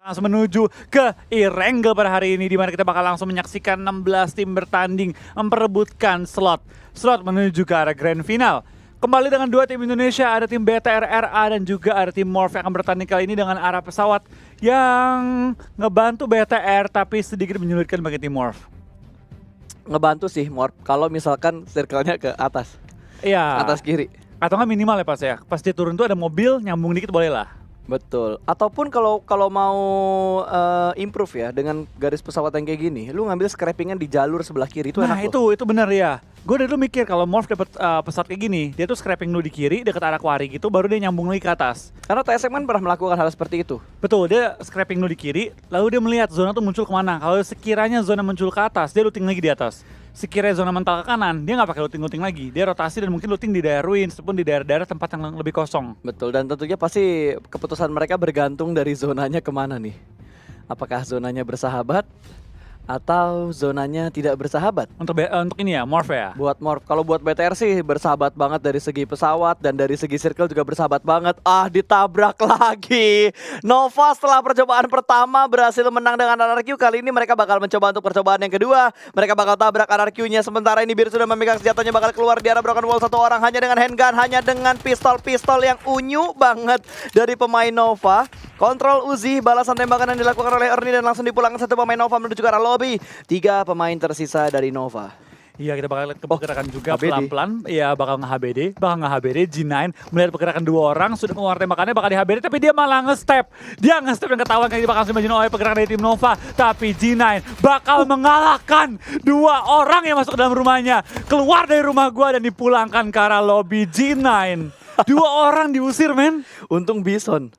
Langsung menuju ke Erangel pada hari ini, di mana kita bakal langsung menyaksikan 16 tim bertanding memperebutkan slot menuju ke arah Grand Final. Kembali dengan dua tim Indonesia, ada tim BTR-RA dan juga ada tim Morph yang akan bertanding kali ini dengan arah pesawat yang ngebantu BTR tapi sedikit menyulitkan bagi tim Morph. Ngebantu sih Morph kalau misalkan circle-nya ke atas. Iya. Atas kiri. Atau nggak minimal ya pas ya. Pas dia turun tuh ada mobil nyambung dikit boleh lah. Betul. Ataupun kalau mau improve ya dengan garis pesawat yang kayak gini, lu ngambil scrapingan di jalur sebelah kiri itu enak loh. Itu benar ya. Gue dari dulu mikir kalau Morph dapat pesawat kayak gini, dia tuh scraping dulu di kiri dekat arah quarry gitu, baru dia nyambung lagi ke atas. Karena TSM kan pernah melakukan hal seperti itu. Betul, dia scraping dulu di kiri, lalu dia melihat zona tuh muncul kemana. Kalau sekiranya zona muncul ke atas, dia looting lagi di atas. Sekiranya zona mental ke kanan, dia nggak pakai looting lagi. Dia rotasi dan mungkin looting di daerah ruins ataupun di daerah-daerah tempat yang lebih kosong. Betul, dan tentunya pasti keputusan mereka bergantung dari zonanya kemana nih. Apakah zonanya bersahabat atau zonanya tidak bersahabat? Untuk ini ya, Morph ya. Buat Morph, kalau buat BTR sih bersahabat banget dari segi pesawat dan dari segi circle juga bersahabat banget. Ah, ditabrak lagi. Nova setelah percobaan pertama berhasil menang dengan RRQ. Kali ini mereka bakal mencoba untuk percobaan yang kedua. Mereka bakal tabrak RRQ-nya. Sementara ini Bir sudah memegang senjatanya, bakal keluar di arah broken wall satu orang hanya dengan handgun, hanya dengan pistol-pistol yang unyu banget dari pemain Nova. Kontrol Uzi, balasan tembakan yang dilakukan oleh Ernie dan langsung dipulangkan satu pemain Nova menuju ke arah lobby. 3 pemain tersisa dari Nova. Iya, kita bakal lihat pergerakan juga HBD. pelan-pelan. Iya, bakal nge-HBD, G9 melihat pergerakan dua orang, sudah mengeluarkan tembakannya bakal di HBD, tapi dia malah nge-step. Dia nge-step yang ketahuan kayak bakal dimajin oleh pergerakan dari tim Nova, tapi G9 bakal mengalahkan dua orang yang masuk ke dalam rumahnya. Keluar dari rumah gua dan dipulangkan ke arah lobby. G9. Dua orang diusir, men. Untung Bison.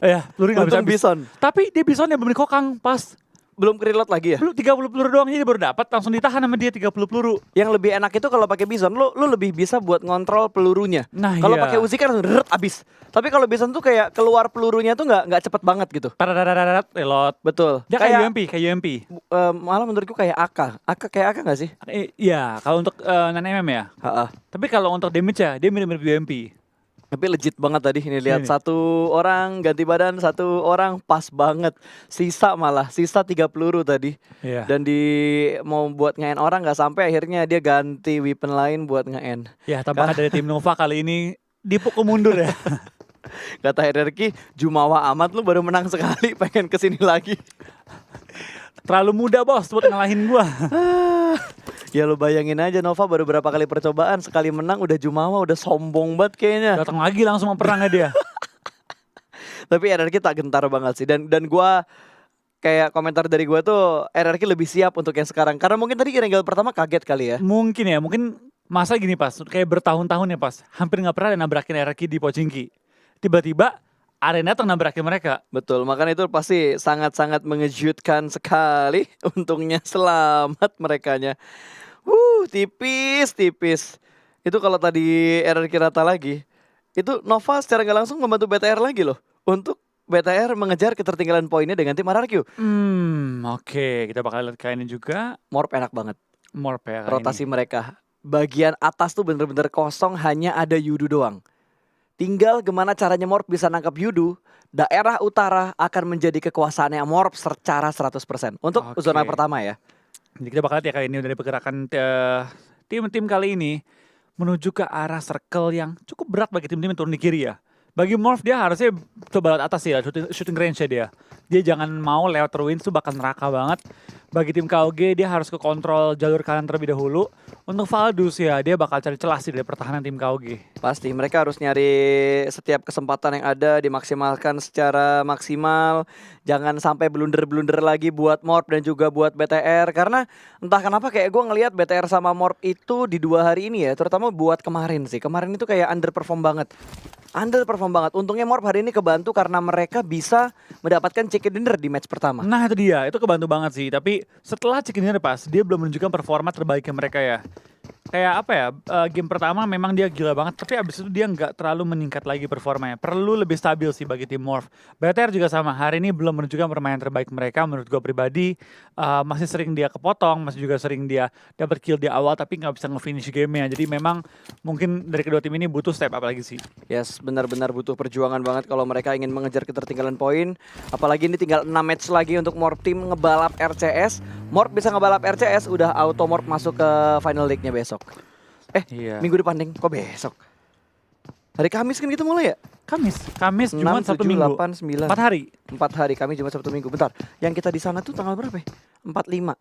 Iya, peluru nggak bisa Untung Bison. Tapi dia Bison yang belum kokang pas. Belum ke-reload lagi ya? Belum 30 peluru doang, jadi baru dapat langsung ditahan sama dia 30 peluru. Yang lebih enak itu kalau pakai Bison, lu lebih bisa buat ngontrol pelurunya. Nah, kalau iya. pakai Uzi kan langsung abis. Tapi kalau Bison tuh kayak keluar pelurunya tuh nggak cepet banget gitu. Tararararat, reload. Betul. Dia kayak UMP. Malah menurutku kayak AK. Kayak AK nggak sih? Iya, kalau untuk 9mm ya. Ha-ha. Tapi kalau untuk damage ya, dia mirip-mirip UMP. Tapi legit banget tadi ini lihat Ini. satu orang ganti badan, satu orang pas banget. Sisa 3 peluru tadi. Iya. Dan mau buat nge-end orang nggak sampai, akhirnya dia ganti weapon lain buat nge-end. Ya, tambahan dari tim Nova kali ini dipukul mundur ya. Kata RRQ, Jumawa amat lu baru menang sekali, pengen kesini lagi. Terlalu muda bos buat ngalahin gua. Ya lu bayangin aja, Nova baru berapa kali percobaan, sekali menang udah Jumawa, udah sombong banget kayaknya. Datang lagi langsung memperangnya dia. Tapi RRQ tak gentar banget sih, dan gua kayak komentar dari gua tuh RRQ lebih siap untuk yang sekarang, karena mungkin tadi Erangel pertama kaget kali ya. Mungkin masa gini pas, kayak bertahun-tahun ya pas, hampir nggak pernah ada nabrakin RRQ di Pochinki. Tiba-tiba Arena datang nabrakin mereka. Betul, makanya itu pasti sangat-sangat mengejutkan sekali. Untungnya selamat merekanya. Tipis. Itu kalau tadi RRQ rata lagi, itu Nova secara nggak langsung membantu BTR lagi loh untuk BTR mengejar ketertinggalan poinnya dengan tim RRQ. Oke, kita bakal lihat kayak ini juga. Morph enak banget. Morph ya kayak Rotasi ini. mereka. Bagian atas tuh bener-bener kosong, hanya ada Yudu doang. Tinggal gimana caranya Morph bisa nangkap Yudu, daerah utara akan menjadi kekuasaannya Morph secara 100%. Untuk Oke. zona pertama ya. Jadi kita bakal lihat ya kayak ini dari pergerakan tim-tim kali ini menuju ke arah circle yang cukup berat bagi tim-tim yang turun di kiri ya. Bagi Morph dia harusnya coba lewat atas ya, shooting range-nya dia. Dia jangan mau lewat ruins tuh bakal neraka banget. Bagi tim KOG dia harus ke kontrol jalur kanan terlebih dahulu. Untuk Valdus ya dia bakal cari celah sih dari pertahanan tim KOG. Pasti mereka harus nyari setiap kesempatan yang ada, dimaksimalkan secara maksimal. Jangan sampai blunder-blunder lagi buat Morph dan juga buat BTR. Karena entah kenapa kayak gue ngelihat BTR sama Morph itu di 2 hari ini ya, terutama buat kemarin sih. Kemarin itu kayak underperform banget. Untungnya Morph hari ini kebantu karena mereka bisa mendapatkan chicken dinner di match pertama. Nah itu dia, itu kebantu banget sih. Tapi setelah chicken dinner pas, dia belum menunjukkan performa terbaiknya mereka ya. kayak apa ya, game pertama memang dia gila banget, tapi abis itu dia nggak terlalu meningkat lagi performanya. Perlu lebih stabil sih bagi tim Morph. BTR juga sama, hari ini belum menunjukkan permainan terbaik mereka menurut gue pribadi. Masih sering dia kepotong, masih juga sering dia dapat kill di awal tapi nggak bisa nge-finish gamenya. Jadi memang mungkin dari kedua tim ini butuh step up lagi sih. Yes, benar-benar butuh perjuangan banget kalau mereka ingin mengejar ketertinggalan poin. Apalagi ini tinggal 6 match lagi untuk Morph Team ngebalap RCS. Morph bisa ngebalap RCS, udah auto Morph masuk ke final league-nya besok. Iya. Minggu depan ding, kok besok? Hari Kamis kan kita mulai ya? Kamis, Jumat, 6, Sabtu, 7, Minggu. 8, 9. 4 hari. 4 hari, Kamis, Jumat, Sabtu, Minggu. Bentar, yang kita di sana tuh tanggal berapa ya? 45.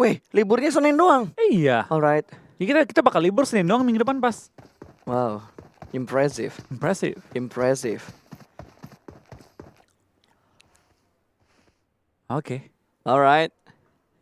Weh, liburnya Senin doang. Iya. Alright. Ya, kita bakal libur Senin doang minggu depan pas. Wow, impressive. Impressive. Oke. Alright.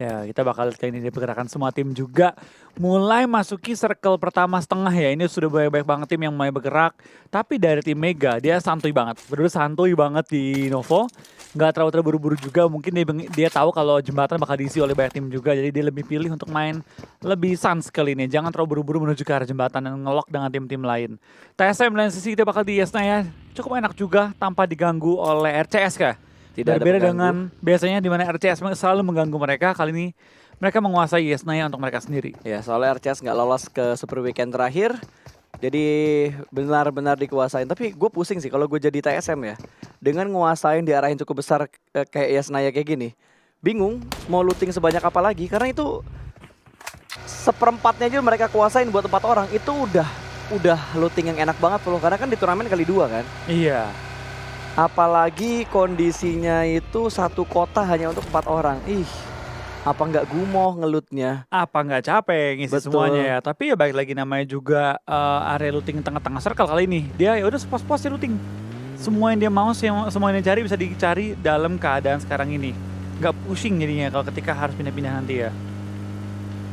Ya, kita bakal lihat ini pergerakan semua tim juga mulai masuki circle pertama setengah ya. Ini sudah banyak banget tim yang mulai bergerak. Tapi dari tim Mega, dia santuy banget. Berdua santuy banget di Novo. Nggak terlalu terburu-buru juga. Mungkin dia tahu kalau jembatan bakal diisi oleh banyak tim juga. Jadi dia lebih pilih untuk main lebih sans kali ini. Jangan terlalu buru-buru menuju ke arah jembatan dan ngelock dengan tim-tim lain. TSM lain sisi kita bakal di Yesna ya. Cukup enak juga tanpa diganggu oleh RCS kah? Tidak ada Berbeda pengganggu. dengan biasanya di mana RCS selalu mengganggu mereka, kali ini mereka menguasai Yesnaya untuk mereka sendiri. Ya, soalnya RCS nggak lolos ke Super Weekend terakhir. Jadi benar-benar dikuasain. Tapi gue pusing sih kalau gue jadi TSM ya. Dengan nguasain di arah yang cukup besar kayak Yesnaya kayak gini. Bingung mau looting sebanyak apa lagi. Karena itu seperempatnya aja mereka kuasain buat 4 orang. Itu udah looting yang enak banget loh. Karena kan di turnamen kali 2 kan. Iya. Apalagi kondisinya itu satu kota hanya untuk 4 orang. Apa nggak gumoh ngelutnya? Apa nggak capek ngisi Betul. semuanya ya. Tapi ya balik lagi namanya juga area looting tengah-tengah circle kali ini. Dia ya udah pos-pos looting. Semua yang dia mau, semua yang dia cari bisa dicari dalam keadaan sekarang ini. Nggak pushing jadinya kalau ketika harus pindah-pindah nanti ya.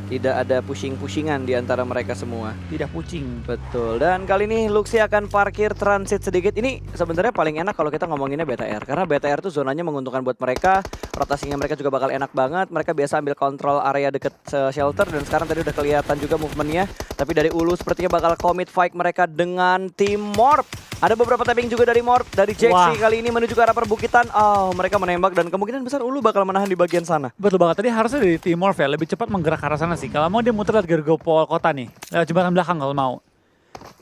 Tidak ada pushing-pushingan di antara mereka semua. Tidak pucing. Betul. Dan kali ini Luxi akan parkir transit sedikit. Ini sebenarnya paling enak kalau kita ngomonginnya BTR. Karena BTR tuh zonanya menguntungkan buat mereka. Rotasinya mereka juga bakal enak banget. Mereka biasa ambil kontrol area deket shelter. Dan sekarang tadi udah kelihatan juga movementnya. Tapi dari Ulu sepertinya bakal commit fight mereka dengan tim Morph. Ada beberapa tapping juga dari Morph. Dari Jaxi kali ini menuju ke arah perbukitan. Oh, mereka menembak dan kemungkinan besar Ulu bakal menahan di bagian sana. Betul banget, tadi harusnya dari tim Morph ya lebih cepat menggerak ke arah sana sih. Kalau mau dia muter lewat Gergopol kota nih, lewat jembatan belakang kalau mau.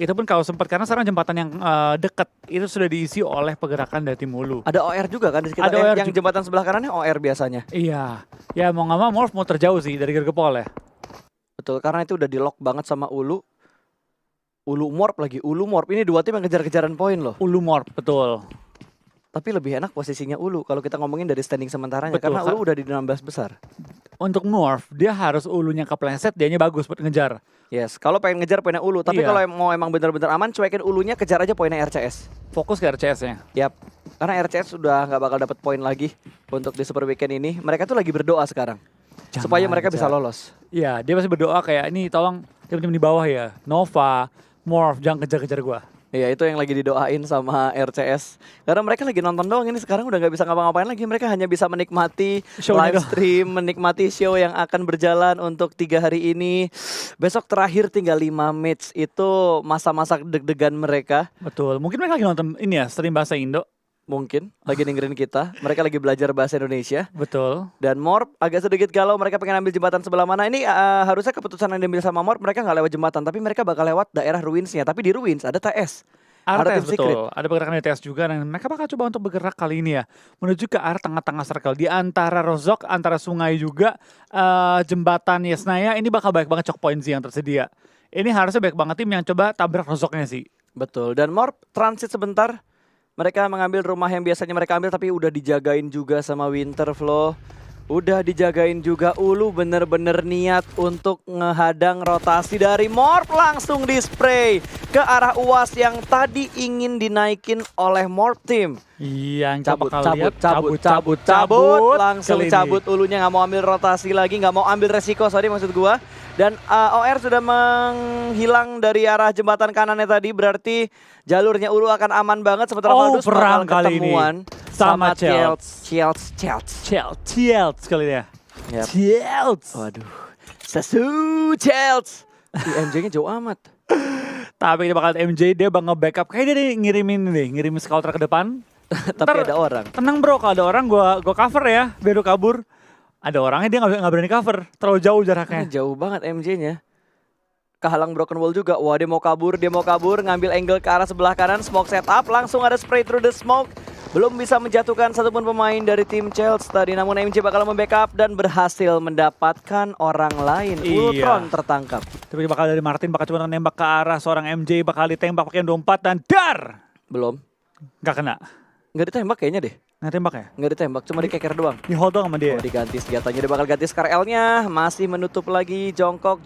Itu pun kalau sempat, karena sekarang jembatan yang dekat itu sudah diisi oleh pergerakan dari tim Ulu. Ada OR juga kan di sekitar Ada OR yang jembatan sebelah kanannya OR biasanya. Iya, ya mau nggak mau Morph mau terjauh sih dari Gergopol ya. Betul, karena itu udah di lock banget sama Ulu. Ulu Morph lagi, Ulu Morph. Ini dua tim yang kejar-kejaran poin loh. Ulu Morph, betul. Tapi lebih enak posisinya Ulu kalau kita ngomongin dari standing sementaranya. Betul, Karena Ulu udah di 16 besar. Untuk Morph, dia harus ulunya kepleset, dianya bagus buat ngejar. Yes, kalau pengen ngejar poinnya Ulu. Tapi Iya. kalau mau emang bener-bener aman, cuekin Ulunya, kejar aja poinnya RCS. Fokus ke RCS-nya. Yap, karena RCS sudah nggak bakal dapat poin lagi untuk di Super Weekend ini. Mereka tuh lagi berdoa sekarang. Supaya mereka bisa lolos. Iya, dia masih berdoa kayak ini tolong tim-tim di bawah ya. Nova, Morph, jangan kejar-kejar gua. Iya, itu yang lagi didoain sama RCS. Karena mereka lagi nonton doang ini, sekarang udah nggak bisa ngapa-ngapain lagi. Mereka hanya bisa menikmati Show-nya live doang. stream, menikmati show yang akan berjalan untuk 3 hari ini. Besok terakhir tinggal 5 match. Itu masa-masa deg-degan mereka. Betul. Mungkin mereka lagi nonton ini ya, stream bahasa Indo. Mungkin lagi dengerin kita. Mereka lagi belajar bahasa Indonesia. Betul. Dan Morph agak sedikit galau, mereka pengen ambil jembatan sebelah mana. Ini harusnya keputusan yang diambil sama Morph, mereka nggak lewat jembatan, tapi mereka bakal lewat daerah Ruins-nya. Tapi di Ruins ada TS. Ada RTS tim secret. betul. Ada pergerakan dari TS juga dan mereka bakal coba untuk bergerak kali ini ya. Menuju ke arah tengah-tengah circle. Di antara Rozok, antara sungai juga, jembatan Yesnaya, ini bakal banyak banget choke points yang tersedia. Ini harusnya banyak banget tim yang coba tabrak Rozoknya sih. Betul. Dan Morph transit sebentar. Mereka mengambil rumah yang biasanya mereka ambil, tapi udah dijagain juga sama Winterflow. Udah dijagain juga Ulu, bener-bener niat untuk ngehadang rotasi dari Morph. Langsung di spray ke arah UAS yang tadi ingin dinaikin oleh Morph Team. Iya, yang Cabut, bakal cabut, lihat, cabut. Langsung kali ini. cabut Ulunya, nggak mau ambil rotasi lagi, nggak mau ambil resiko, sorry maksud gua. Dan OR sudah menghilang dari arah jembatan kanannya tadi, berarti jalurnya Ulu akan aman banget. Sementara Valdus perang bakal kali ini ketemuan sama Childs. Childs sekali ya. Yap. Childs. Waduh, Sasu Childs. MJ-nya jauh amat. Tapi dia bakal MJ, dia bakal nge-backup. Kayak dia ngirimin scouter ke depan. Tapi ada orang. Tenang bro, kalau ada orang gua cover ya, biar lu kabur. Ada orangnya dia nggak berani cover, terlalu jauh jaraknya. Jauh banget MJ-nya. Kehalang broken wall juga. Wah, dia mau kabur, ngambil angle ke arah sebelah kanan, smoke setup, langsung ada spray through the smoke. Belum bisa menjatuhkan satupun pemain dari tim Chelsea tadi, namun MJ bakal membackup dan berhasil mendapatkan orang lain. Ultron tertangkap. Tapi bakal dari Martin bakal cuma nembak ke arah seorang MJ, bakal ditembak pakai M24 dan dar. Belum. Nggak kena. Nggak ditembak kayaknya deh. Nggak tembak ya? Nggak ditembak, cuma dikeker doang. Di hold doang sama dia. Oh, diganti senjatanya, dia bakal ganti Scar L-nya. Masih menutup lagi, jongkok.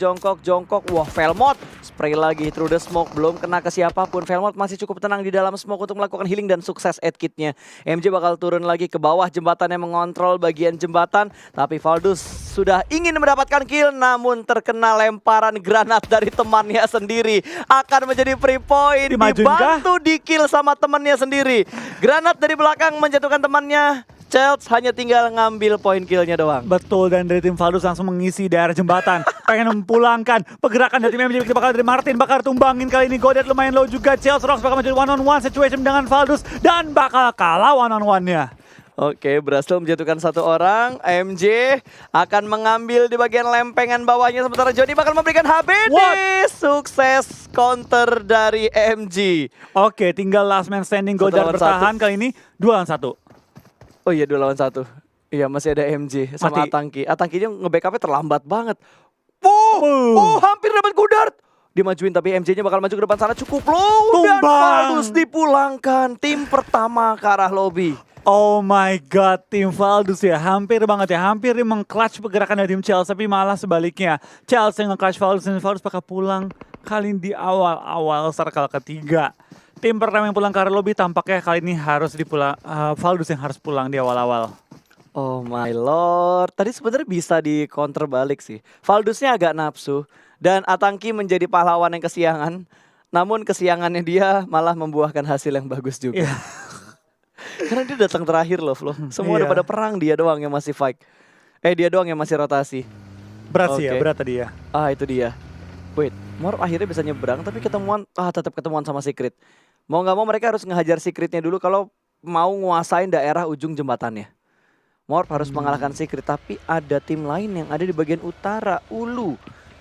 Wah, Velmot spray lagi through the smoke, belum kena ke siapapun. Velmot masih cukup tenang di dalam smoke untuk melakukan healing dan sukses aid kitnya. MJ bakal turun lagi ke bawah jembatannya, mengontrol bagian jembatan. Tapi Valdus sudah ingin mendapatkan kill, namun terkena lemparan granat dari temannya sendiri. Akan menjadi free point, dibantu di kill sama temannya sendiri. Granat dari belakang menjatuhkan temannya. Chelsea hanya tinggal ngambil poin killnya doang. Betul, dan dari tim Valdus langsung mengisi daerah jembatan. Pengen memulangkan pergerakan dari tim MJ. Bakal dari Martin, bakal tumbangin kali ini. Godet lumayan low juga. Chelsea Rocks bakal menjadi one-on-one situation dengan Valdus. Dan bakal kalah one-on-one-nya. Oke, berhasil menjatuhkan satu orang. MJ akan mengambil di bagian lempengan bawahnya. Sementara Johnny bakal memberikan HBD. Sukses counter dari MJ. Oke, tinggal last man standing. Godet bertahan kali ini 2 lawan 1. Oh iya, 2 lawan 1. Iya, masih ada MJ sama Atangki. Atangkinya nge-backupnya terlambat banget. Hampir dapat Gudard. Dimajuin tapi MJ-nya bakal maju ke depan sana, cukup low. Dan Valdus dipulangkan. Tim pertama ke arah lobby. Oh my god, tim Valdus ya, hampir banget ya, hampir meng-clutch pergerakan dari tim Chelsea, tapi malah sebaliknya. Chelsea nge-clutch Valdus dan Valdus bakal pulang kali ini di awal-awal circle ketiga. Tim pertama yang pulang ke arah lobby tampaknya kali ini harus Valdus yang harus pulang di awal-awal. Oh my lord, tadi sebenarnya bisa di counter balik sih. Valdusnya agak nafsu dan Atangki menjadi pahlawan yang kesiangan. Namun kesiangannya dia malah membuahkan hasil yang bagus juga. Karena dia datang terakhir loh, Flo. Semua udah pada perang, dia doang yang masih fight. Dia doang yang masih rotasi. Berat sih ya, berat tadi ya. Itu dia. Wait, Morph akhirnya bisa nyebrang tapi tetap ketemuan sama Secret. Mau nggak mau mereka harus ngehajar Secretnya dulu kalau mau nguasain daerah ujung jembatannya. Morph harus mengalahkan Secret, tapi ada tim lain yang ada di bagian utara. Ulu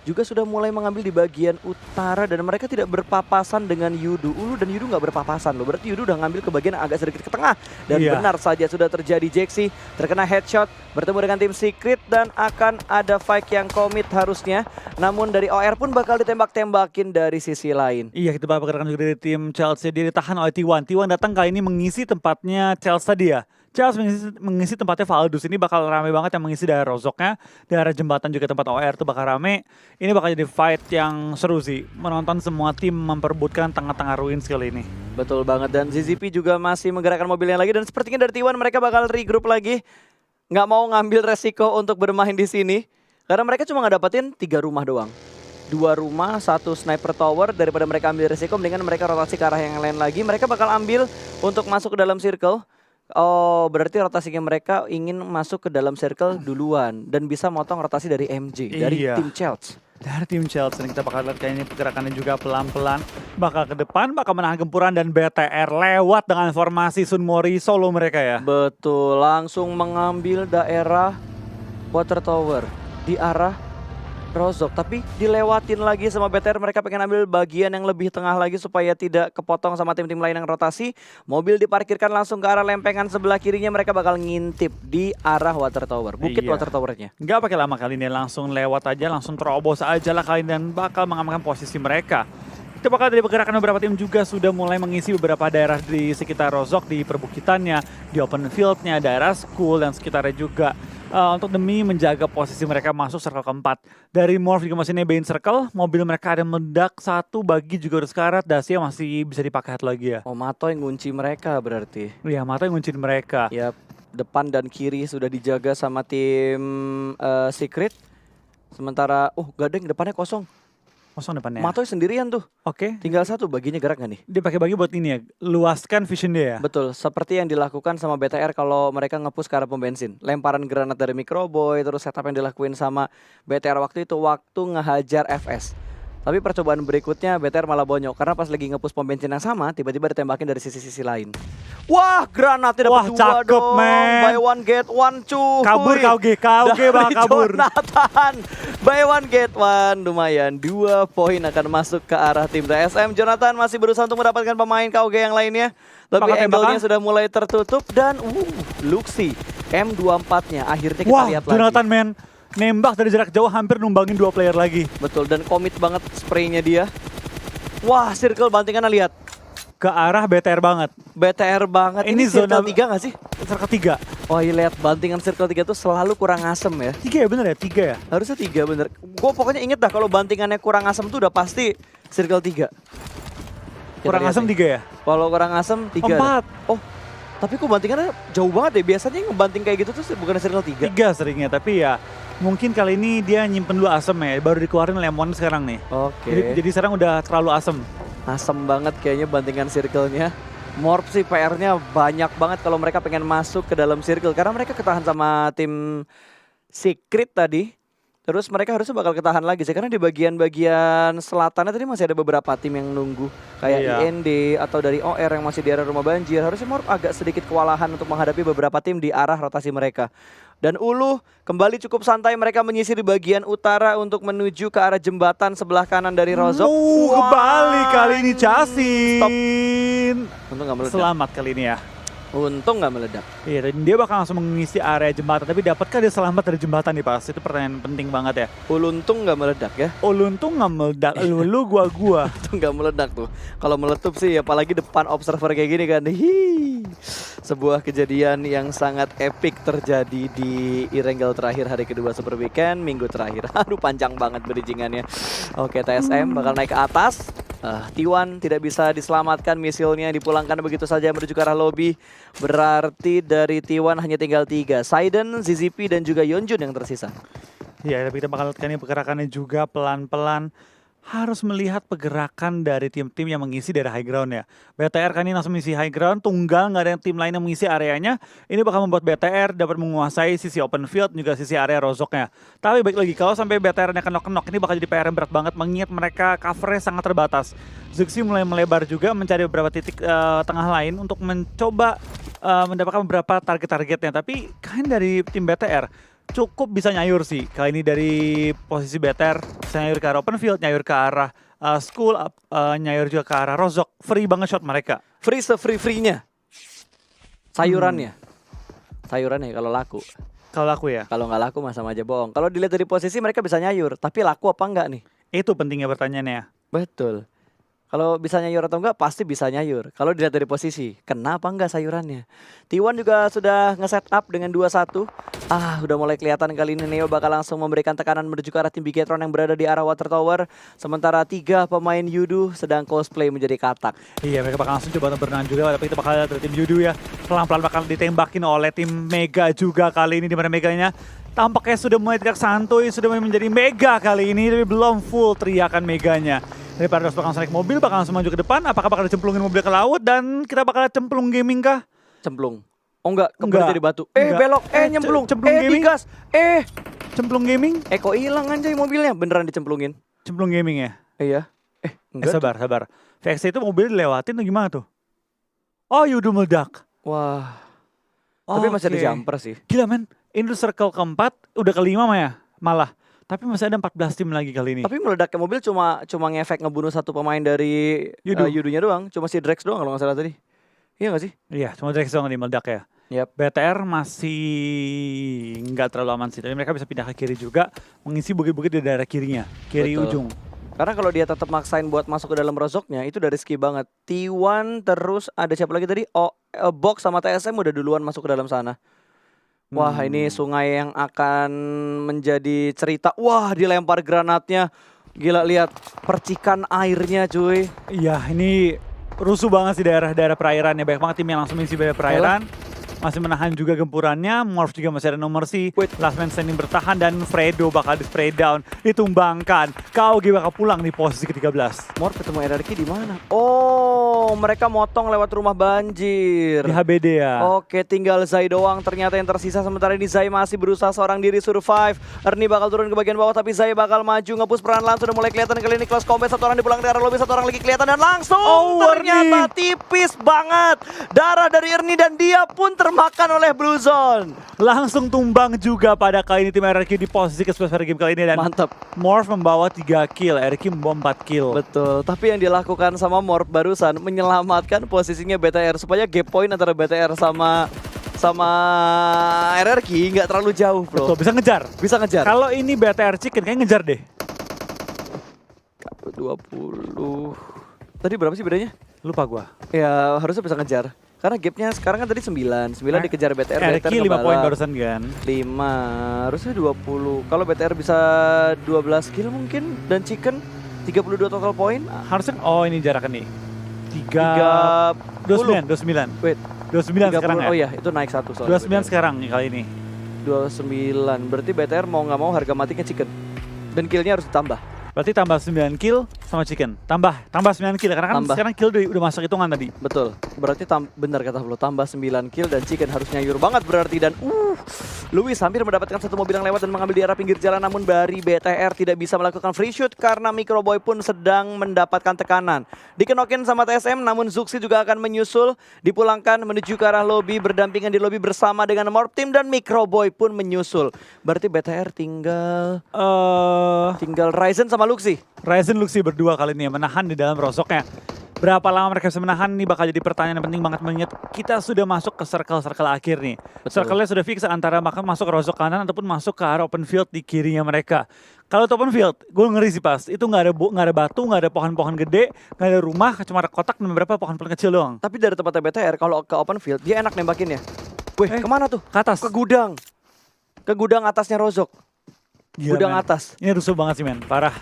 juga sudah mulai mengambil di bagian utara dan mereka tidak berpapasan dengan Yudu. Ulu dan Yudu nggak berpapasan loh, berarti Yudu udah ngambil ke bagian agak sedikit ke tengah. Dan benar saja sudah terjadi, Jaxi terkena headshot bertemu dengan tim Secret dan akan ada fight yang komit harusnya. Namun dari OR pun bakal ditembak-tembakin dari sisi lain. Iya, kita bakal pergerakan juga dari tim Chelsea, dia ditahan oleh T1. T1 datang kali ini mengisi tempatnya Chelsea tadi ya. Chelsea mengisi tempatnya Valdus, ini bakal rame banget yang mengisi daerah rozoknya, daerah jembatan juga tempat OR tuh bakal rame. Ini bakal jadi fight yang seru sih, menonton semua tim memperebutkan tengah-tengah ruins kali ini. Betul banget, dan ZZP juga masih menggerakkan mobilnya lagi dan sepertinya dari T1 mereka bakal regroup lagi. Nggak mau ngambil resiko untuk bermain di sini karena mereka cuma ngedapetin 3 rumah doang. 2 rumah, 1 sniper tower. Daripada mereka ambil resiko, mendingan mereka rotasi ke arah yang lain lagi. Mereka bakal ambil untuk masuk ke dalam circle. Oh, berarti rotasinya mereka ingin masuk ke dalam circle duluan dan bisa motong rotasi dari MJ, dari tim Chelsea. Dari tim Chelsea, kita bakal lihat kayaknya pergerakannya juga pelan-pelan bakal ke depan, bakal menahan gempuran dan BTR lewat dengan formasi Sunmori solo mereka ya. Betul, langsung mengambil daerah Water Tower di arah Rozok, tapi dilewatin lagi sama BTR. Mereka pengen ambil bagian yang lebih tengah lagi supaya tidak kepotong sama tim-tim lain yang rotasi. Mobil diparkirkan langsung ke arah lempengan sebelah kirinya. Mereka bakal ngintip di arah Water Tower, bukit Water Towernya. Nggak pakai lama kali ini, langsung lewat aja, langsung terobos aja lah kali ini dan bakal mengamankan posisi mereka. Kita bakal dari pergerakan beberapa tim juga sudah mulai mengisi beberapa daerah di sekitar Rozok, di perbukitannya, di open fieldnya, daerah school dan sekitarnya juga. Untuk demi menjaga posisi mereka masuk circle keempat. Dari Morph juga masih nebein circle, mobil mereka ada meledak satu, bagi juga harus karat, Dacia masih bisa dipakai lagi ya. Oh, Mato yang ngunci mereka berarti. Iya, Mato yang ngunciin mereka. Ya, depan dan kiri sudah dijaga sama tim Secret. Sementara, Gading depannya kosong. Kosong depannya. Matoy sendirian tuh. Oke. Tinggal satu, baginya gerak gak nih? Dia pakai bagi buat ini ya, luaskan vision dia ya. Betul, seperti yang dilakukan sama BTR kalau mereka nge-push ke arah pom bensin. Lemparan granat dari Microboy, terus setup yang dilakuin sama BTR waktu itu, waktu ngehajar FS. Tapi percobaan berikutnya BTR malah bonyok karena pas lagi nge-push pom bensin yang sama tiba-tiba ditembakin dari sisi-sisi lain. Wah, granatnya Wah, dapat 2 cakep, dong. men. Buy one get one cuy. Kabur KOG bakal Dari kabur. Jonathan. Buy one get one, lumayan 2 poin akan masuk ke arah tim TSM. Jonathan masih berusaha untuk mendapatkan pemain KOG yang lainnya. Tapi Bakal angle-nya tembakan? sudah mulai tertutup dan Luxi M24-nya akhirnya kita Wah, lihat Jonathan lagi. men nembak dari jarak jauh hampir numbangin 2 player lagi. Betul, dan komit banget spraynya dia. Wah, circle bantingannya lihat. Ke arah BTR banget. BTR banget. Ini circle zona 3 gak sih? Circle 3. Oh iya, lihat bantingan circle 3 tuh selalu kurang asem ya. 3 ya bener ya? 3 ya? Harusnya 3 bener. Gue pokoknya inget dah kalau bantingannya kurang asem tuh udah pasti circle 3. Kurang asam 3 ya? Kalau kurang asem 3. 4. Oh, tapi kok bantingannya jauh banget ya. Biasanya yang ngebanting kayak gitu tuh bukan circle 3. 3 seringnya, tapi ya mungkin kali ini dia nyimpen dulu asam ya, baru dikeluarin lemon sekarang nih. Oke. Jadi sekarang udah terlalu asam. Asem banget kayaknya bantingan circle-nya. Morph sih PR-nya banyak banget kalau mereka pengen masuk ke dalam circle. Karena mereka ketahan sama tim Secret tadi. Terus mereka harusnya bakal ketahan lagi sih. Karena di bagian-bagian selatannya tadi masih ada beberapa tim yang nunggu. Kayak Iya. IND atau dari OR yang masih di area rumah banjir. Harusnya Morph agak sedikit kewalahan untuk menghadapi beberapa tim di arah rotasi mereka. Dan Ulu kembali cukup santai, mereka menyisir di bagian utara untuk menuju ke arah jembatan sebelah kanan dari Rozok. Kembali kali ini Casin. Untung nggak meledak. Selamat kali ini ya. Untung nggak meledak. Iya, dan dia bakal langsung mengisi area jembatan. Tapi dapatkah dia selamat dari jembatan nih Pas? Itu pertanyaan penting banget ya. Untung nggak meledak ya. Untung nggak meledak, lu gua. Untung nggak meledak tuh. Kalau meletup sih apalagi depan observer kayak gini kan. Hihi. Sebuah kejadian yang sangat epic terjadi di Irengel terakhir hari kedua Super Weekend minggu terakhir. Aduh, panjang banget bridgingannya. Oke, TSM bakal naik ke atas. T1 tidak bisa diselamatkan, misilnya dipulangkan begitu saja menuju ke arah lobby. Berarti dari T1 hanya tinggal 3. Saiden, ZZP dan juga Yeonjun yang tersisa. Iya, tapi kita bakal lihat ini pergerakannya juga pelan-pelan. Harus melihat pergerakan dari tim-tim yang mengisi daerah high ground ya. BTR kan ini langsung mengisi high ground, tunggal nggak ada yang tim lain yang mengisi areanya. Ini bakal membuat BTR dapat menguasai sisi open field juga sisi area rozoknya. Tapi baik lagi kalau sampai BTR-nya kenok-kenok ini bakal jadi PR yang berat banget mengingat mereka covernya sangat terbatas. Zuxi mulai melebar juga mencari beberapa titik tengah lain untuk mencoba mendapatkan beberapa target-targetnya. Tapi kan dari tim BTR cukup bisa nyayur sih. Kali ini dari posisi BTR bisa nyayur ke arah open field, nyayur ke arah school, nyayur juga ke arah rozok. Free banget shot mereka. Free se-free-free-nya. Sayurannya. Sayurannya kalau laku. Kalau aku ya, Kalau nggak laku mah sama aja bohong. Kalau dilihat dari posisi mereka bisa nyayur, tapi laku apa enggak nih? itu pentingnya pertanyaannya. Betul. Kalau bisa nyayur atau enggak pasti bisa nyayur. Kalau dilihat dari posisi, kenapa enggak sayurannya? T1 juga sudah nge-set up dengan 2-1. Udah mulai kelihatan kali ini Neo bakal langsung memberikan tekanan menuju ke arah tim Bigetron yang berada di arah Water Tower. Sementara 3 pemain Yudu sedang cosplay menjadi katak. Iya, mereka bakal langsung coba untuk berenang juga, tapi kita bakal lihat dari tim Yudu ya. Pelan-pelan bakal ditembakin oleh tim Mega juga kali ini, di mana Meganya tampaknya sudah mulai teriak santuy, sudah mulai menjadi Mega kali ini, tapi belum full teriakan Meganya. Daripada bakal langsung naik mobil, bakal langsung maju ke depan, apakah bakal dicemplungin mobil ke laut, dan kita bakal cemplung gaming kah? Cemplung. Oh enggak, Enggak. kebetulan jadi batu. Enggak. Belok, nyemplung. Cemplung gaming. Digas. Cemplung gaming? Kok hilang anjay mobilnya? Beneran dicemplungin. Cemplung gaming ya? Iya. Enggak. Sabar. VX itu mobil dilewatin atau gimana tuh? Oh, Yudu meledak. Wah. Tapi masih ada Oke. jumper sih. Gila men, ini udah circle keempat, udah kelima malah. Tapi masih ada 14 tim lagi kali ini. Tapi meledaknya mobil cuma ngefek ngebunuh satu pemain dari Yudu. Yudunya doang. Cuma si Drex doang kalau nggak salah tadi. Iya nggak sih? Iya, cuma Drex doang nih meledak ya. Yap. BTR masih nggak terlalu aman sih, tapi mereka bisa pindah ke kiri juga, mengisi bukit-bukit di daerah kirinya, kiri Betul. ujung. Karena kalau dia tetap maksain buat masuk ke dalam rozoknya itu udah risky banget. T1 terus ada siapa lagi tadi? Box sama TSM udah duluan masuk ke dalam sana. Wah, ini sungai yang akan menjadi cerita. Wah, dilempar granatnya. Gila, lihat percikan airnya cuy. Iya, ini rusuh banget sih daerah-daerah perairan ya. Banyak banget tim yang langsung mengisi daerah perairan. Masih menahan juga gempurannya. Morph juga masih ada nomor C. Last man standing bertahan dan Fredo bakal di spray down, ditumbangkan. KOG bakal pulang di posisi ke-13. Morph ketemu RRQ di mana? Oh, no, mereka motong lewat rumah banjir. Di HBD ya. Oke, tinggal Zai doang ternyata yang tersisa. Sementara ini Zai masih berusaha seorang diri survive. Ernie bakal turun ke bagian bawah, tapi Zai bakal maju nge-push perlahan-lahan. Sudah mulai kelihatan kali ini kelas combat. Satu orang dipulang dari arah lobby, satu orang lagi kelihatan. Dan langsung ternyata tipis banget. Darah dari Ernie dan dia pun termakan oleh Blue Zone. Langsung tumbang juga pada kali ini tim RRQ di posisi ke-11 pada game kali ini. Dan Mantap. Morph membawa 3 kill, RRQ membawa 4 kill. Betul, tapi yang dilakukan sama Morph barusan menyelamatkan posisinya BTR supaya gap point antara BTR sama RRQ nggak terlalu jauh, bro. Betul, bisa ngejar. Bisa ngejar. Kalau ini BTR Chicken kayaknya ngejar deh. 20. Tadi berapa sih bedanya? Lupa gua. Ya harusnya bisa ngejar. Karena gapnya sekarang kan tadi 9 dikejar BTR. RRQ 5 poin barusan kan. 5, harusnya 20. Kalau BTR bisa 12 kill mungkin dan Chicken 32 total poin. Harusnya, oh ini jaraknya nih. 29. Wait, 29 sekarang ya? Oh iya, itu naik 1 soalnya. 29 sekarang nih kali ini. 29, berarti BTR mau nggak mau harga matinya Chicken. Dan killnya harus ditambah. Berarti tambah 9 kill sama Chicken. Tambah 9 kill karena kan sekarang kill udah masuk hitungan tadi. Betul. Berarti benar kata Flo, tambah 9 kill dan Chicken harus nyayur banget berarti. Dan Luis hampir mendapatkan satu mobil yang lewat dan mengambil di arah pinggir jalan, namun dari BTR tidak bisa melakukan free shoot karena Microboy pun sedang mendapatkan tekanan. Dikenokin sama TSM, namun Zuxi juga akan menyusul, dipulangkan menuju ke arah lobby, berdampingan di lobby bersama dengan Morph Team dan Microboy pun menyusul. Berarti BTR tinggal Ryzen sama Luxi. Ryzen Luxi berdua kali ini ya, menahan di dalam rosoknya. Berapa lama mereka bisa menahan ini bakal jadi pertanyaan yang penting banget, mengingat kita sudah masuk ke circle akhir nih. Circle-nya sudah fix antara masuk ke rosok kanan ataupun masuk ke arah open field di kirinya mereka. Kalau itu open field, gue ngeri sih pas. Itu nggak ada batu, nggak ada pohon-pohon gede, nggak ada rumah, cuma ada kotak dan beberapa pohon-pohon kecil doang. Tapi dari tempatnya BTR, kalau ke open field, dia enak nembakinnya. Wih, kemana tuh? Ke atas. Ke gudang. Ke gudang atasnya Rozok. Gila, gudang men. atas. Ini rusuh banget sih men, parah.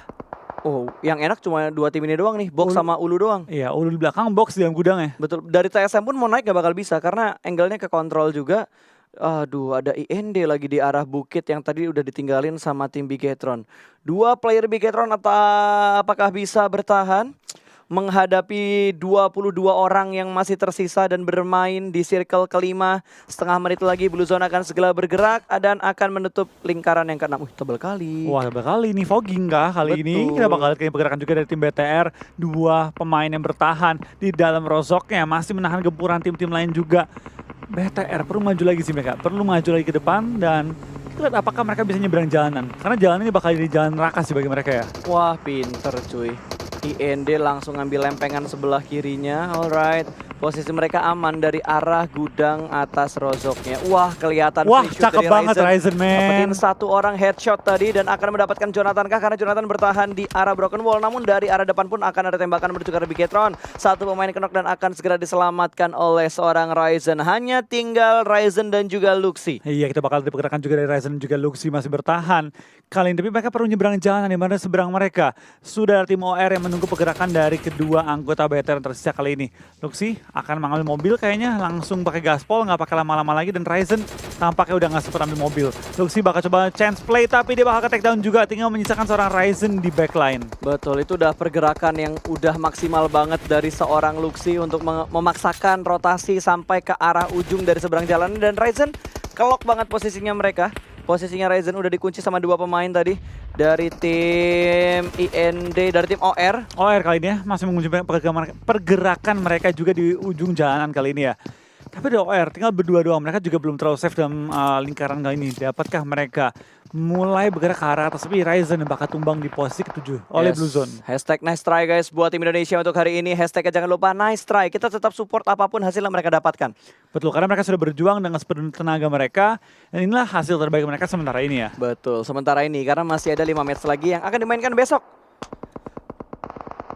Oh, yang enak cuma 2 tim ini doang nih, Box sama Ulu doang. Iya, Ulu di belakang, Box di dalam gudang ya. Betul, dari TSM pun mau naik gak bakal bisa karena angle-nya ke kontrol juga. Aduh, ada IND lagi di arah bukit yang tadi udah ditinggalin sama tim Bigetron. 2 player Bigetron apakah bisa bertahan menghadapi 22 orang yang masih tersisa dan bermain di circle kelima. Setengah menit lagi Blue Zone akan segera bergerak dan akan menutup lingkaran yang ke-6. Tebal kali. Wah, tebal kali ini fogging kah kali ini. Kita bakal lihat pergerakan juga dari tim BTR. 2 pemain yang bertahan di dalam rozoknya, masih menahan gempuran tim-tim lain juga. BTR perlu maju lagi sih mereka, perlu maju lagi ke depan dan kita lihat apakah mereka bisa nyebrang jalanan. Karena jalan ini bakal jadi jalan neraka sih bagi mereka ya. Wah, pinter cuy. IND langsung ngambil lempengan sebelah kirinya. Alright, posisi mereka aman dari arah gudang atas rozoknya. Wah, kelihatan. Wah, cakep banget Ryzen man. Dapetin 1 orang headshot tadi dan akan mendapatkan Jonathan kah, karena Jonathan bertahan di arah broken wall. Namun dari arah depan pun akan ada tembakan menuju ke arah Bigetron. 1 pemain kenok dan akan segera diselamatkan oleh seorang Ryzen. Hanya tinggal Ryzen dan juga Luxi. Iya, kita bakal dipergerakan juga dari Ryzen dan juga Luxi masih bertahan. Kali ini tapi mereka perlu nyebrang jalan di mana seberang mereka. Sudah ada tim OR yang menunggu pergerakan dari kedua anggota BTR yang tersisa kali ini. Luxi akan mengambil mobil kayaknya, langsung pakai gaspol, nggak pakai lama-lama lagi, dan Ryzen tampaknya udah nggak sempat ambil mobil. Luxi bakal coba chance play tapi dia bakal ke take down juga, tinggal menyisakan seorang Ryzen di backline. Betul, itu udah pergerakan yang udah maksimal banget dari seorang Luxi untuk memaksakan rotasi sampai ke arah ujung dari seberang jalan, dan Ryzen kelok banget posisinya mereka. Posisinya Ryzen udah dikunci sama 2 pemain tadi dari tim IND, dari tim OR. OR kali ini ya, masih mengunci pergerakan mereka juga di ujung jalanan kali ini ya. Tapi di OR tinggal berdua doang, mereka juga belum terlalu safe dalam lingkaran kali ini. Dapatkah mereka mulai bergerak ke arah atas, tapi Ryzen yang bakal tumbang di posisi ke-7 oleh Blue Zone. Hashtag nice try guys buat tim Indonesia untuk hari ini. Hashtagnya jangan lupa nice try. Kita tetap support apapun hasil yang mereka dapatkan. Betul, karena mereka sudah berjuang dengan sepenuh tenaga mereka. Dan inilah hasil terbaik mereka sementara ini ya. Betul, sementara ini karena masih ada 5 match lagi yang akan dimainkan besok.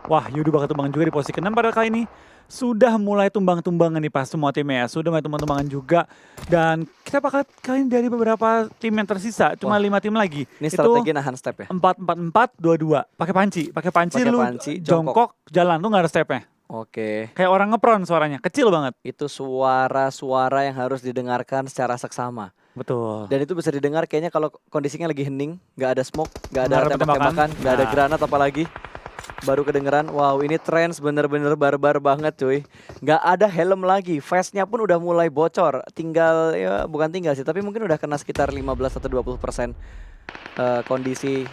Wah, Yudu bakal tumbang juga di posisi ke-6 pada kali ini. Sudah mulai tumbang-tumbangan nih pas semua timnya ya. Sudah mulai tumbang-tumbangan juga. Dan kita bakal kali ini dari beberapa tim yang tersisa. Cuma 5 tim lagi. Ini strategi nahan step ya? 4-4-4-2-2. Pakai panci. Pakai panci lu jongkok jalan tuh nggak ada stepnya. Oke. Kayak orang ngepron suaranya. Kecil banget. Itu suara-suara yang harus didengarkan secara seksama. Betul. Dan itu bisa didengar kayaknya kalau kondisinya lagi hening. Nggak ada smoke, nggak ada tembak-tembakan, nggak ada granat apalagi. Baru kedengeran, wow ini Trends bener-bener barbar banget cuy. Nggak ada helm lagi, face-nya pun udah mulai bocor. Tinggal, ya bukan tinggal sih, tapi mungkin udah kena sekitar 15 atau 20% kondisi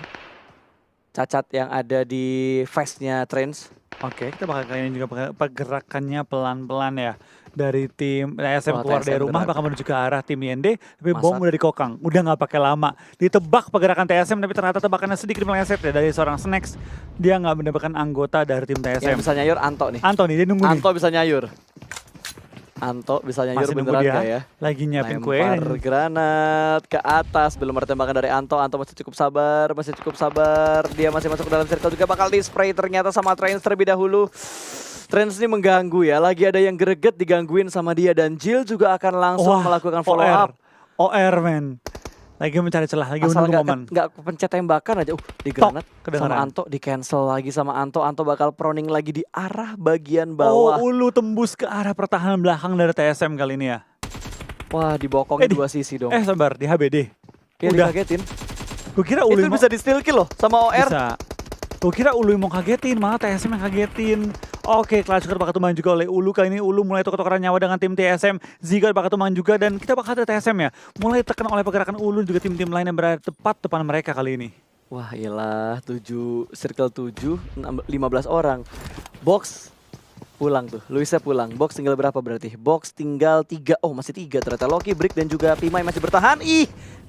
cacat yang ada di face-nya Trends. Oke, kita bakal kalian juga pergerakannya pelan-pelan ya. Dari tim TSM Wah, keluar dari TSM rumah berat. bakal menuju ke arah tim IND, tapi bom Masak. udah dikokang, udah nggak pakai lama. Ditebak pergerakan TSM, tapi ternyata tebakannya sedikit meleset ya dari seorang Snacks. Dia nggak mendapatkan anggota dari tim Yang TSM. bisa nyayur Anto nih. Anto nih, dia nunggu nih. Anto bisa nyayur. Anto bisa nyayur Masih nunggu beneran dia. gak ya? Lagi nyiapin kue. Lempar Dan granat ke atas, belum ada tembakan dari Anto. Anto masih cukup sabar, Dia masih masuk ke dalam circle juga, bakal di spray ternyata sama Trends terlebih dahulu. Trends ini mengganggu ya, lagi ada yang greget digangguin sama dia dan Jill juga akan langsung wah, melakukan follow up. OR men. Lagi mencari celah, lagi Asal menunggu momen. nggak pencet tembakan aja, di granat sama kedengeran. Anto, di cancel lagi sama Anto. Anto bakal proning lagi di arah bagian Oh, bawah. Ulu tembus ke arah pertahanan belakang dari TSM kali ini ya. Wah, dibokongin di- dua sisi dong. Sabar, di HBD. Ya, udah. dikagetin. Gue kira Ulu Itu bisa di steal kill loh sama OR. bisa. Gue kira Ulu yang mau kagetin, malah TSM yang kagetin. Oke, Clutch Squad bakal tumbang juga oleh Ulu. Kali ini Ulu mulai tuker-tukeran nyawa dengan tim TSM. Ziga bakal tumbang juga dan kita bakal ada TSM ya. Mulai terkena oleh pergerakan Ulu juga tim-tim lain yang berada tepat depan mereka kali ini. Wah iyalah, 7, 15 orang. Box pulang tuh, Luisa pulang. Box tinggal berapa berarti? Box tinggal 3, oh masih 3 ternyata. Loki, Brick dan juga Pimai masih bertahan.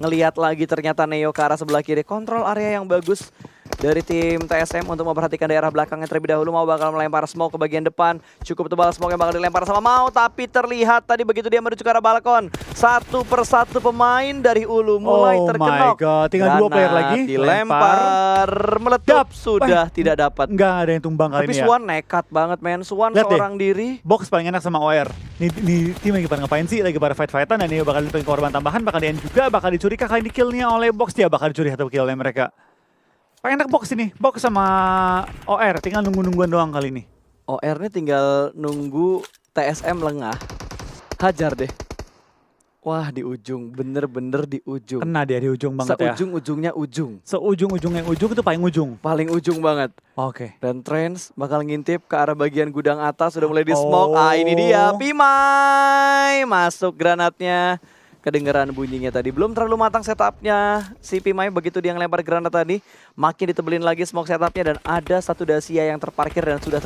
Ngelihat lagi ternyata Neo ke arah sebelah kiri. Kontrol area yang bagus dari tim TSM untuk memperhatikan daerah belakangnya terlebih dahulu. Mau bakal melempar smoke ke bagian depan. Cukup tebal smoke yang bakal dilempar sama Mau. Tapi terlihat tadi begitu dia menuju ke arah balkon, satu persatu pemain dari Ulu mulai Oh terkenok. my god, tinggal 2 player Granat lagi. dilempar, meletup, sudah tidak dapat. Nggak ada yang tumbang kali Tapi ini ya. Swan nekat banget men. Swan Lihat deh. seorang diri. Box paling enak sama OR. Nih tim lagi pada ngapain sih? Lagi pada fight-fightan dan ini bakal ditemukan korban tambahan. Bakal di-end juga, bakal dicuri kah kali ini killnya oleh Box. Dia bakal dicuri satu killnya mereka. Paling enak Box ini. Box sama OR tinggal nunggu-nungguan doang kali ini. OR nih tinggal nunggu TSM lengah. Hajar deh. Wah di ujung, bener-bener di ujung. Kena dia di ujung banget ya. Seujung-ujungnya ujung. Seujung-ujungnya ujung itu paling ujung. Paling ujung banget. Oke. Dan Trends bakal ngintip ke arah bagian gudang atas. Sudah mulai di smoke. Oh. Ini dia Pimai. Masuk granatnya. Kedengeran bunyinya tadi. Belum terlalu matang setupnya si Pimai. Begitu dia ngelempar granat tadi. Makin ditebelin lagi smoke setupnya. Dan ada satu Dacia yang terparkir dan sudah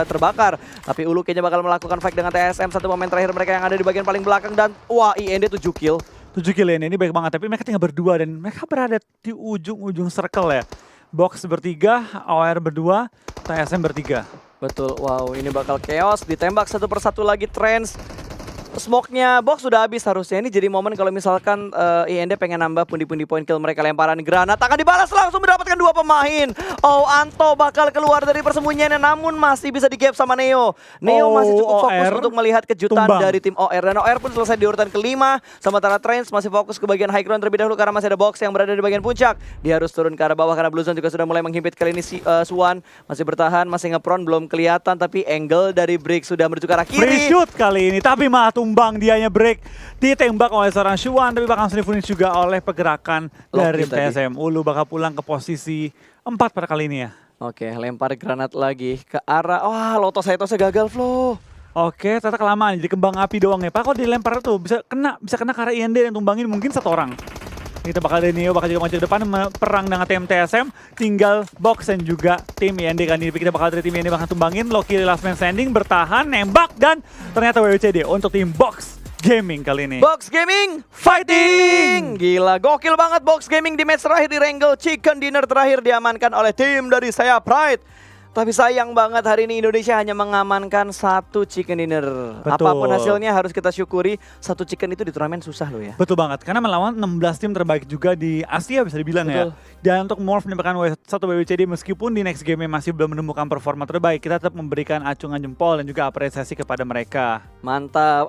terbakar. Tapi Ulu kayaknya bakal melakukan fight dengan TSM. Satu momen terakhir mereka yang ada di bagian paling belakang. Dan wah IND 7 kill. 7 kill ini baik banget. Tapi mereka tinggal berdua dan mereka berada di ujung-ujung circle ya. Box bertiga, OR berdua, TSM bertiga. Betul, wow ini bakal chaos. Ditembak satu persatu lagi Trends. Smoke-nya Box sudah habis harusnya. Ini jadi momen kalau misalkan IND pengen nambah pundi-pundi poin kill mereka. Lemparan granat akan dibalas langsung mendapatkan 2 pemain. Oh Anto bakal keluar dari persembunyiannya namun masih bisa di-gap sama Neo. Neo masih cukup fokus OR untuk melihat kejutan tumbang. dari tim OR. Dan OR pun selesai di urutan kelima. Sementara Trends masih fokus ke bagian high ground terlebih dahulu karena masih ada Box yang berada di bagian puncak. Dia harus turun ke arah bawah karena Blue Zone juga sudah mulai menghimpit. Kali ini si Swan masih bertahan, masih ngepron, belum kelihatan. Tapi angle dari Brick sudah menuju ke arah Free kiri. shoot kali ini, tapi malah tumbang dianya break. Ditembak oleh seorang Shuan, tapi bakal langsung di-finish juga oleh pergerakan dari Loki tadi. TSM. Ulu bakal pulang ke posisi 4 pada kali ini ya. Oke, lempar granat lagi ke arah. Wah, Lotos Saitosnya gagal, Flo. Oke, ternyata kelamaan jadi kembang api doang ya. Pak, kalau dilempar tuh bisa kena ke arah IND dan tumbangin mungkin 1 orang. Kita bakal dari Neo bakal juga maju ke depan perang dengan tim TSM. Tinggal Box dan juga tim IND kan ini. Kita bakal dari tim IND bakal tumbangin. Loki last man standing bertahan, nembak dan ternyata WWCD untuk tim Box Gaming kali ini. Box Gaming fighting. Gila, gokil banget Box Gaming di match terakhir di Wrangle. Chicken dinner terakhir diamankan oleh tim dari saya Pride. Tapi sayang banget hari ini Indonesia hanya mengamankan 1 chicken dinner. Betul. Apapun hasilnya harus kita syukuri. 1 chicken itu di turnamen susah loh ya. Betul banget, karena melawan 16 tim terbaik juga di Asia bisa dibilang Betul. ya. Dan untuk Morph mendapatkan satu WWCD meskipun di next game masih belum menemukan performa terbaik, kita tetap memberikan acungan jempol dan juga apresiasi kepada mereka. Mantap.